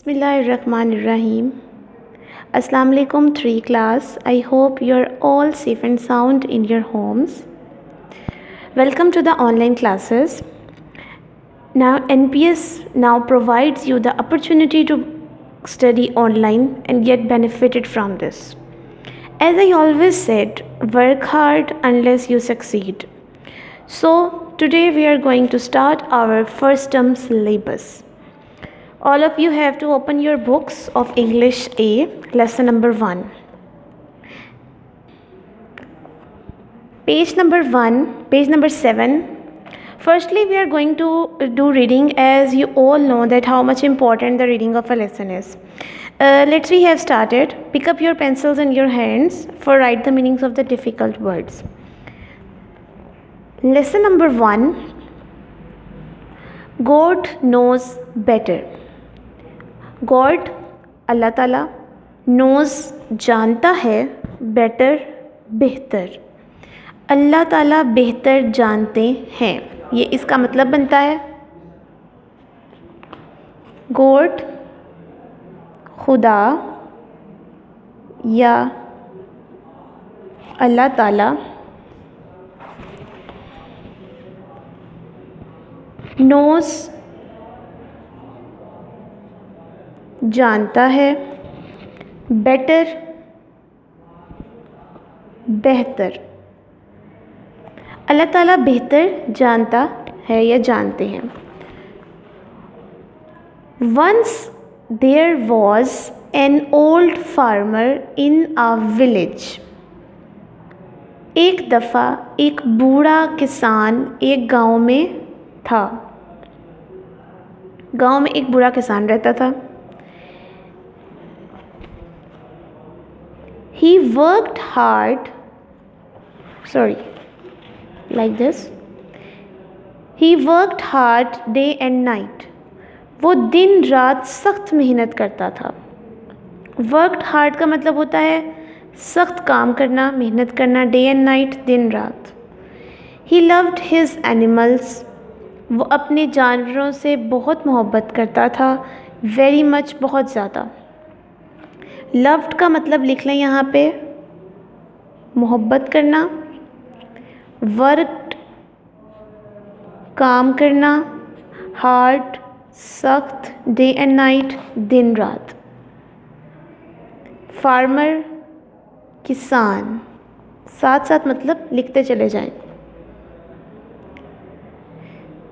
Bismillahirrahmanirrahim. Assalamu alaikum 3 class. I hope you're all safe and sound in your homes. Welcome to the online classes. Now NPS now provides you the opportunity to study online and get benefited from this. As I always said, work hard unless you succeed. So today we are going to start our first term syllabus. All of you have to open your books of English A, lesson number 1. Page number 7. Firstly, we are going to do reading, as you all know that how much important the reading of a lesson is. We have started. Pick up your pencils in your hands for write the meanings of the difficult words. Lesson number 1. God knows better. God अल्लाह ताला nose जानता है, better बेहतर, अल्लाह ताला बेहतर जानते हैं, ये इसका मतलब बनता है गॉड खुदा या अल्लाह ताला नोज़ जानता है, बेटर बेहतर, अल्लाह ताला बेहतर जानता है या जानते हैं. Once there was an old farmer in a village. एक दफ़ा एक बूढ़ा किसान एक गांव में था. गांव में एक बूढ़ा किसान रहता था. He worked hard, like this. He worked hard day and night. वो दिन रात सख्त मेहनत करता था. Worked hard का मतलब होता है सख्त काम करना, मेहनत करना. Day and night, दिन रात. He loved his animals. वो अपने जानवरों से बहुत मोहब्बत करता था. Very much, बहुत ज़्यादा. लव्ड का मतलब लिख लें यहाँ पे मोहब्बत करना, वर्क काम करना, हार्ड सख्त, डे एंड नाइट दिन रात. फार्मर किसान, साथ साथ मतलब लिखते चले जाएं.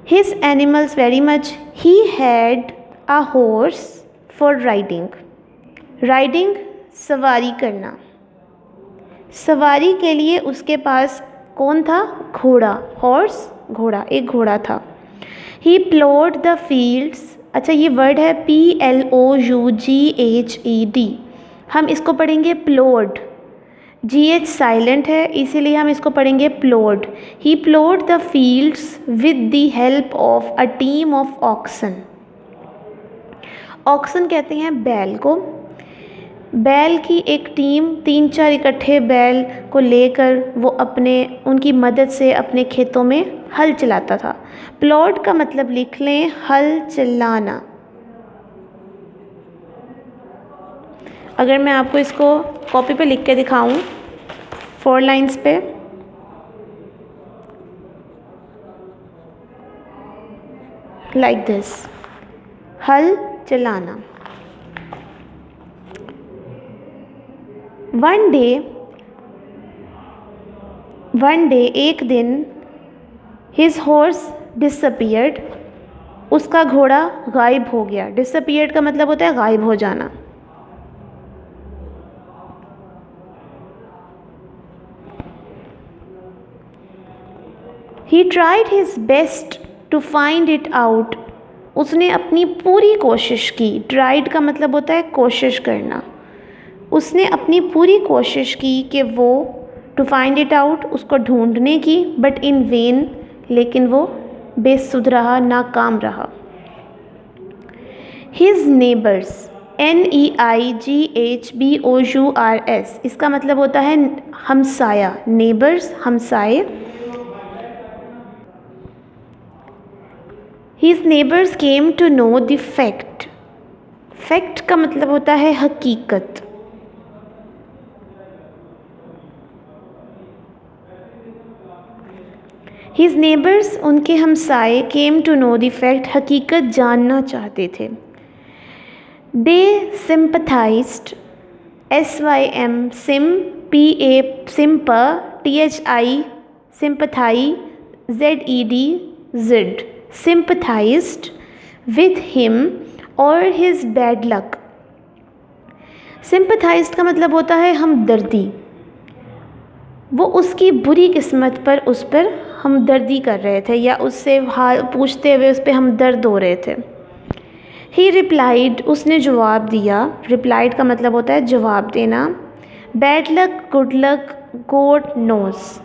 His animals very much. He had a horse for riding. Riding सवारी करना. सवारी के लिए उसके पास कौन था? घोड़ा. हॉर्स घोड़ा, एक घोड़ा था. ही प्लोड द फील्ड्स. अच्छा, ये वर्ड है PLOUGHED. हम इसको पढ़ेंगे प्लोड. GH साइलेंट है, इसीलिए हम इसको पढ़ेंगे ploughed. He ploughed the fields with the help of a team of oxen. Oxen कहते हैं बैल को. बैल की एक टीम, 3-4 इकट्ठे बैल को लेकर वो उनकी मदद से अपने खेतों में हल चलाता था. प्लॉट का मतलब लिख लें हल चलाना. अगर मैं आपको इसको कॉपी पे लिख के दिखाऊं 4 लाइंस पे, लाइक दिस, हल चलाना. वन डे एक दिन, हिज हॉर्स डिसअपियर्ड. उसका घोड़ा गायब हो गया. डिसअपियर्ड का मतलब होता है गायब हो जाना. He tried his best to find it out. उसने अपनी पूरी कोशिश की. ट्राइड का मतलब होता है कोशिश करना. उसने अपनी पूरी कोशिश की कि वो टू फाइंड इट आउट, उसको ढूंढने की. बट इन वेन, लेकिन वो बेसुध रहा, नाकाम रहा. हिज नेबर्स, NEIGHBOURS, इसका मतलब होता है हमसाया. नेबर्स, हमसाए. His neighbors came to know the fact. Fact का मतलब होता है हकीकत। हिज नेबर्स, उनके हमसाए, came to know the fact, हकीकत जानना चाहते थे। They sympathised, SYM, sym, PA, sympa, THI, sympathi, ZED, zed, sympathized with him और his bad luck। sympathized का मतलब होता है हमदर्दी। वो उसकी बुरी किस्मत पर उस पर हमदर्दी कर रहे थे या उससे हाल पूछते हुए उस पर हमदर्द हो रहे थे। ही रिप्लाइड, उसने जवाब दिया। रिप्लाइड का मतलब होता है जवाब देना। Bad luck, good luck, God knows,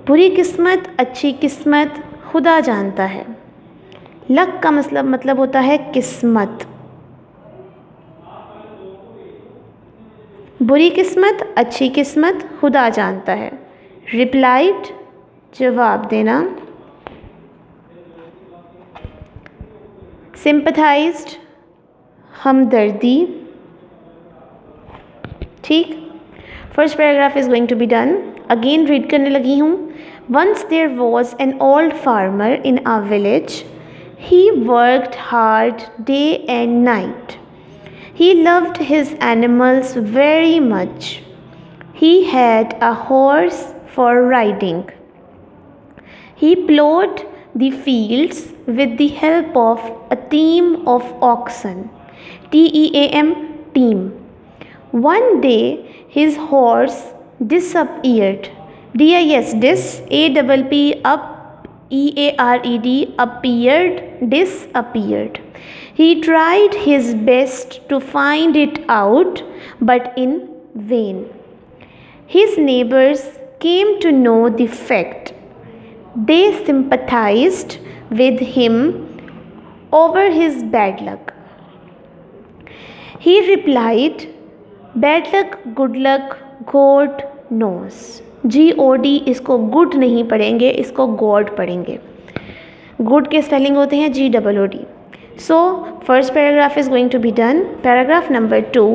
बुरी किस्मत, अच्छी किस्मत, खुदा जानता है। लक का मतलब होता है किस्मत। बुरी किस्मत, अच्छी किस्मत, खुदा जानता है। रिप्लाइड, जवाब देना। सिंपथाइज्ड, हमदर्दी। ठीक, first paragraph is going to be done. Again read करने लगी हूँ। Once there was an old farmer in a village. He worked hard day and night. He loved his animals very much. He had a horse for riding. He plowed the fields with the help of a team of oxen. TEAM, team. One day his horse disappeared. DIS, APP, up, EARED, appeared, disappeared. He tried his best to find it out, but in vain. His neighbors came to know the fact. They sympathized with him over his bad luck. He replied, "Bad luck, good luck, God knows." GOD, इसको good नहीं पढ़ेंगे, इसको God पढ़ेंगे। Good के spelling होते हैं GOOD। So first paragraph is going to be done. Paragraph number 2.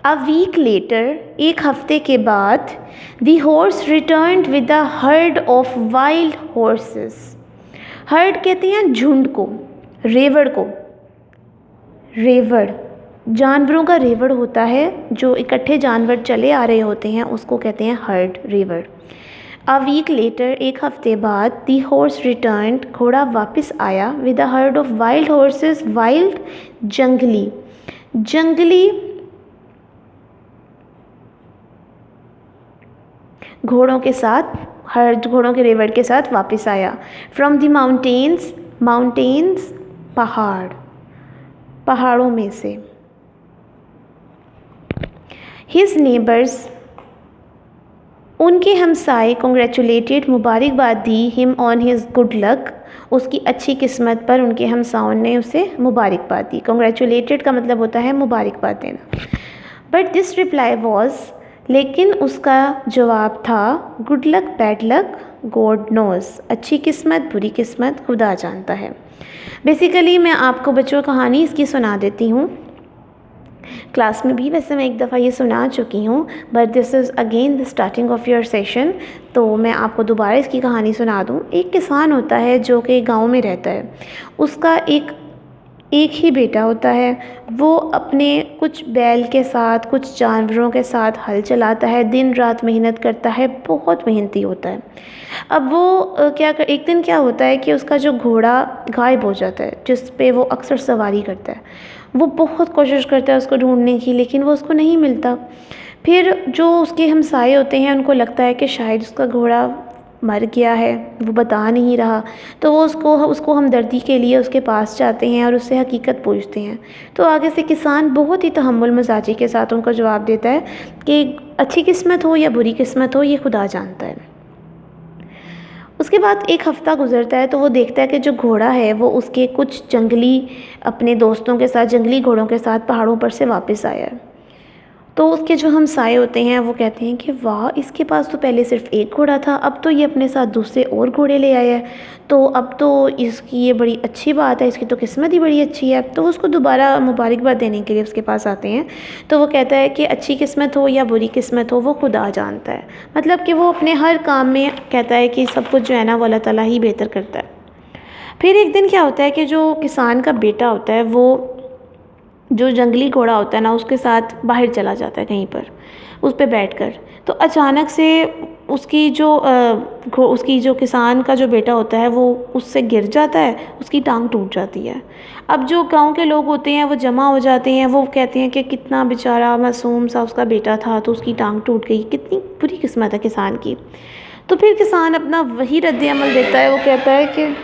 A week later, एक हफ्ते के बाद, the horse returned with a herd of wild horses. Heard कहते हैं झुंड को, रेवड़ को। रेवड़ जानवरों का रेवड़ होता है, जो इकट्ठे जानवर चले आ रहे होते हैं उसको कहते हैं हर्ड, रेवड़। अ वीक लेटर, एक हफ्ते बाद, दी हॉर्स रिटर्न्ड, घोड़ा वापस आया, with a herd of wild horses, wild जंगली, जंगली घोड़ों के साथ, हर्ड घोड़ों के रेवड़ के साथ वापस आया। फ्रॉम द माउंटेन्स, माउंटेन्स पहाड़, पहाड़ों में से। हिज नेबर्स, उनके हमसाए, कॉन्ग्रेचुलेटेड, मुबारकबाद दी, him on his good luck, उसकी अच्छी किस्मत पर उनके हमसाओं ने उसे मुबारकबाद दी। कॉन्ग्रेचुलेटेड का मतलब होता है मुबारकबाद देना। बट दिस रिप्लाई वॉज, लेकिन उसका जवाब था, good luck, bad luck, God knows, अच्छी किस्मत, बुरी किस्मत, खुदा जानता है। बेसिकली मैं आपको बच्चों कहानी इसकी सुना देती हूँ। क्लास में भी वैसे मैं एक दफ़ा ये सुना चुकी हूँ, but this is again the starting of your session, तो मैं आपको दोबारा इसकी कहानी सुना दूँ। एक किसान होता है जो कि गाँव में रहता है। उसका एक ही बेटा होता है। वो अपने कुछ बैल के साथ, कुछ जानवरों के साथ हल चलाता है, दिन रात मेहनत करता है, बहुत मेहनती होता है। अब वो एक दिन क्या होता है कि उसका जो घोड़ा गायब हो जाता है, जिस पे वो अक्सर सवारी करता है। वो बहुत कोशिश करता है उसको ढूंढने की, लेकिन वो उसको नहीं मिलता। फिर जो उसके हमसाए होते हैं उनको लगता है कि शायद उसका घोड़ा मर गया है, वो बता नहीं रहा, तो वो उसको हमदर्दी के लिए उसके पास जाते हैं और उससे हकीकत पूछते हैं। तो आगे से किसान बहुत ही तहम्मुल मजाजी के साथ उनको जवाब देता है कि अच्छी किस्मत हो या बुरी किस्मत हो, ये खुदा जानता है। उसके बाद एक हफ़्ता गुज़रता है तो वो देखता है कि जो घोड़ा है वो उसके कुछ जंगली अपने दोस्तों के साथ, जंगली घोड़ों के साथ पहाड़ों पर से वापस आया है। तो उसके जो हमसाए होते हैं वो कहते हैं कि वाह, इसके पास तो पहले सिर्फ़ एक घोड़ा था, अब तो ये अपने साथ दूसरे और घोड़े ले आया है, तो अब तो इसकी ये बड़ी अच्छी बात है, इसकी तो किस्मत ही बड़ी अच्छी है। तो उसको दोबारा मुबारकबाद देने के लिए उसके पास आते हैं। तो वो कहता है कि अच्छी किस्मत हो या बुरी किस्मत हो वो खुदा जानता है। मतलब कि वो अपने हर काम में कहता है कि सब कुछ जो है ना वो अल्लाह ताला ही बेहतर करता है। फिर एक दिन क्या होता है कि जो किसान का बेटा होता है वो जो जंगली घोड़ा होता है ना उसके साथ बाहर चला जाता है कहीं पर उस पे बैठकर। तो अचानक से उसकी जो किसान का जो बेटा होता है वो उससे गिर जाता है, उसकी टांग टूट जाती है। अब जो गांव के लोग होते हैं वो जमा हो जाते हैं, वो कहते हैं कि कितना बेचारा मासूम सा उसका बेटा था तो उसकी टांग टूट गई, कितनी बुरी किस्मत है किसान की। तो फिर किसान अपना वही रद्द-ए-अमल देता है, वो कहता है कि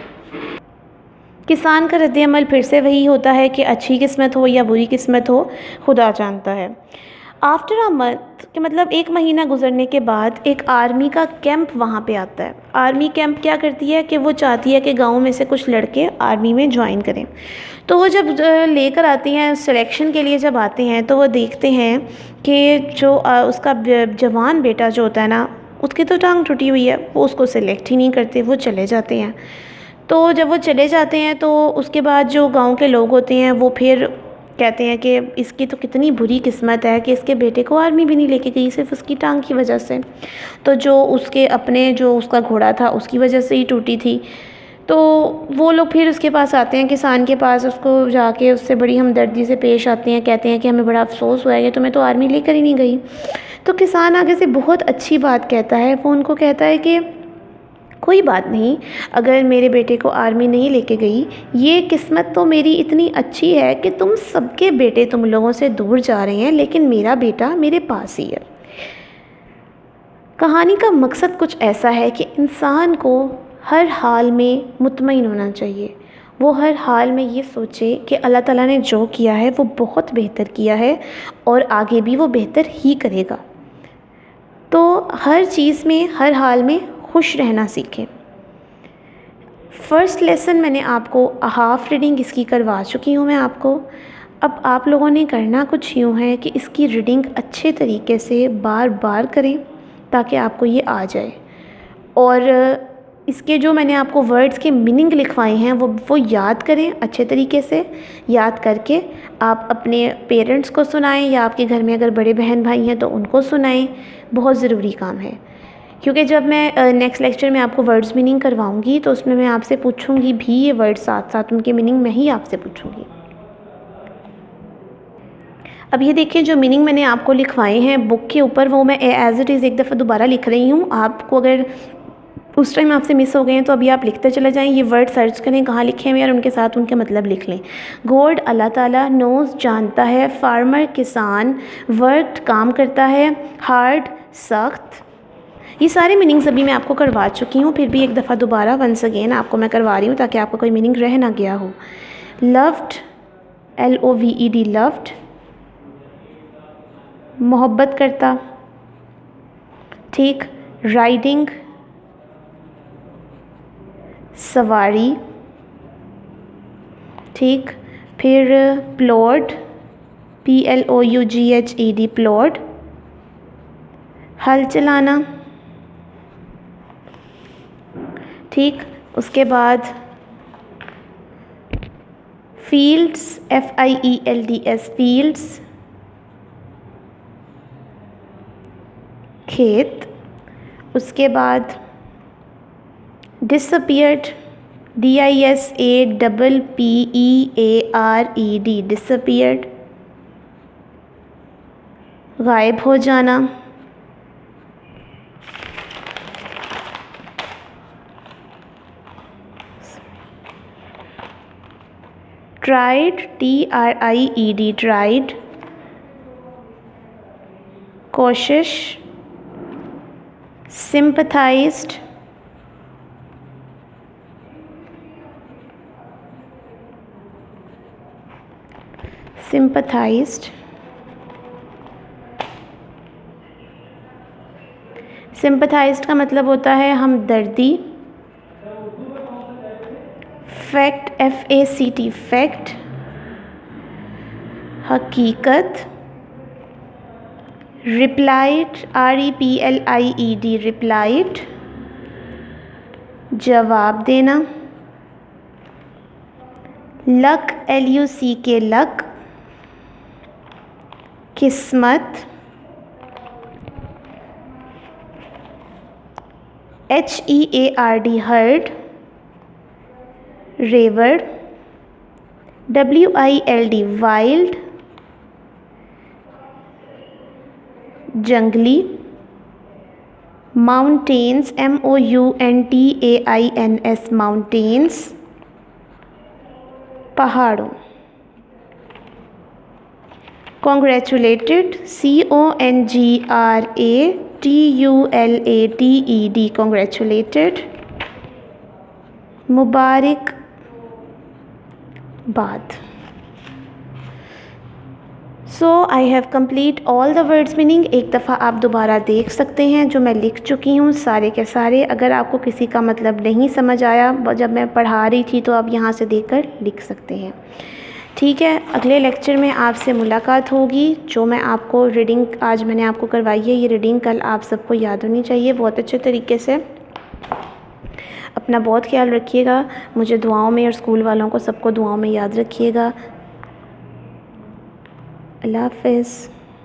किसान का रद्द-ए-अमल फिर से वही होता है कि अच्छी किस्मत हो या बुरी किस्मत हो खुदा जानता है। आफ्टर अ मंथ कि मतलब 1 महीना गुजरने के बाद एक आर्मी का कैंप वहाँ पे आता है। आर्मी कैंप क्या करती है कि वो चाहती है कि गाँव में से कुछ लड़के आर्मी में जॉइन करें। तो वो जब लेकर आती हैं सिलेक्शन के लिए, जब आते हैं तो वो देखते हैं कि जो उसका जवान बेटा जो होता है ना उसकी तो टांग टूटी हुई है, वो उसको सिलेक्ट ही नहीं करते, वो चले जाते हैं। तो जब वो चले जाते हैं तो उसके बाद जो गांव के लोग होते हैं वो फिर कहते हैं कि इसकी तो कितनी बुरी किस्मत है कि इसके बेटे को आर्मी भी नहीं लेके गई सिर्फ उसकी टांग की वजह से। तो जो उसके अपने जो उसका घोड़ा था उसकी वजह से ही टूटी थी। तो वो लोग फिर उसके पास आते हैं, किसान के पास, उसको जाके उससे बड़ी हमदर्दी से पेश आते हैं, कहते हैं कि हमें बड़ा अफसोस हुआ है कि तुम्हें तो आर्मी लेकर ही नहीं गई। तो किसान आगे से बहुत अच्छी बात कहता है, वो उनको कहता है कि कोई बात नहीं, अगर मेरे बेटे को आर्मी नहीं लेके गई, ये किस्मत तो मेरी इतनी अच्छी है कि तुम सबके बेटे तुम लोगों से दूर जा रहे हैं लेकिन मेरा बेटा मेरे पास ही है। कहानी का मकसद कुछ ऐसा है कि इंसान को हर हाल में मुतमईन होना चाहिए। वो हर हाल में ये सोचे कि अल्लाह ताला ने जो किया है वो बहुत बेहतर किया है और आगे भी वो बेहतर ही करेगा। तो हर चीज़ में, हर हाल में खुश रहना सीखें। फ़र्स्ट लेसन मैंने आपको हाफ़ रीडिंग इसकी करवा चुकी हूँ मैं आपको। अब आप लोगों ने करना कुछ यूँ है कि इसकी रीडिंग अच्छे तरीके से बार बार करें ताकि आपको ये आ जाए। और इसके जो मैंने आपको वर्ड्स के मीनिंग लिखवाए हैं वो याद करें अच्छे तरीके से। याद करके आप अपने पेरेंट्स को सुनाएं या आपके घर में अगर बड़े बहन भाई हैं तो उनको सुनाएं। बहुत ज़रूरी काम है, क्योंकि जब मैं नेक्स्ट लेक्चर में आपको वर्ड्स मीनिंग करवाऊंगी तो उसमें मैं आपसे पूछूंगी भी ये वर्ड्स, साथ साथ उनके मीनिंग मैं ही आपसे पूछूंगी। अब ये देखिए जो मीनिंग मैंने आपको लिखवाए हैं बुक के ऊपर, वो मैं एज़ इट इज़ एक दफ़ा दोबारा लिख रही हूँ। आपको अगर उस टाइम आपसे मिस हो गए हैं तो अभी आप लिखते चले जाएं। ये वर्ड सर्च करें कहाँ लिखे हुए हैं और उनके साथ उनके मतलब लिख लें। गॉड अल्लाह ताला, नोज़ जानता है, फार्मर किसान, वर्क काम करता है, हार्ड सख्त। ये सारे मीनिंग्स अभी मैं आपको करवा चुकी हूँ, फिर भी एक दफ़ा दोबारा वंस अगेन आपको मैं करवा रही हूँ ताकि आपका कोई मीनिंग रह ना गया हो। लव्ड, LOVED लव्ड, मोहब्बत करता, ठीक। राइडिंग, सवारी, ठीक। फिर प्लॉट, PLOUGHED प्लॉट, हल चलाना, ठीक। उसके बाद फील्ड्स, FIELDS फील्ड्स, खेत। उसके बाद डिसअपीयर्ड, DISAPPEARED डिसअपीयर्ड, गायब हो जाना। ट्राइड, TRIED ट्राइड, कोशिश। सिंपथाइज्ड, सिंपथाइज्ड। सिंपथाइज्ड का मतलब होता है हमदर्दी, फैक्ट, FACT फैक्ट, हकीकत, रिप्लाइड, REPLIED रिप्लाइड, जवाब देना, लक, LUCK लक, किस्मत, HEARD हर्ड, रेवर, WILD वाइल्ड, जंगली, माउंटेन्स, MOUNTAINS माउंटेन्स, पहाड़ों, कॉन्ग्रेचुलेटेड, CONGRATULATED कॉन्ग्रेचुलेटेड, मुबारकबाद। So I have complete all the words meaning. एक दफ़ा आप दोबारा देख सकते हैं जो मैं लिख चुकी हूँ सारे के सारे। अगर आपको किसी का मतलब नहीं समझ आया जब मैं पढ़ा रही थी तो आप यहाँ से देखकर लिख सकते हैं। ठीक है, अगले लेक्चर में आपसे मुलाकात होगी। जो मैं आपको रीडिंग आज मैंने आपको करवाई है, ये रीडिंग कल आप सबको याद होनी चाहिए बहुत अच्छे तरीके से। अपना बहुत ख्याल रखिएगा, मुझे दुआओं में और स्कूल वालों को सबको दुआओं में याद रखिएगा। अल्लाह हाफ़िज़।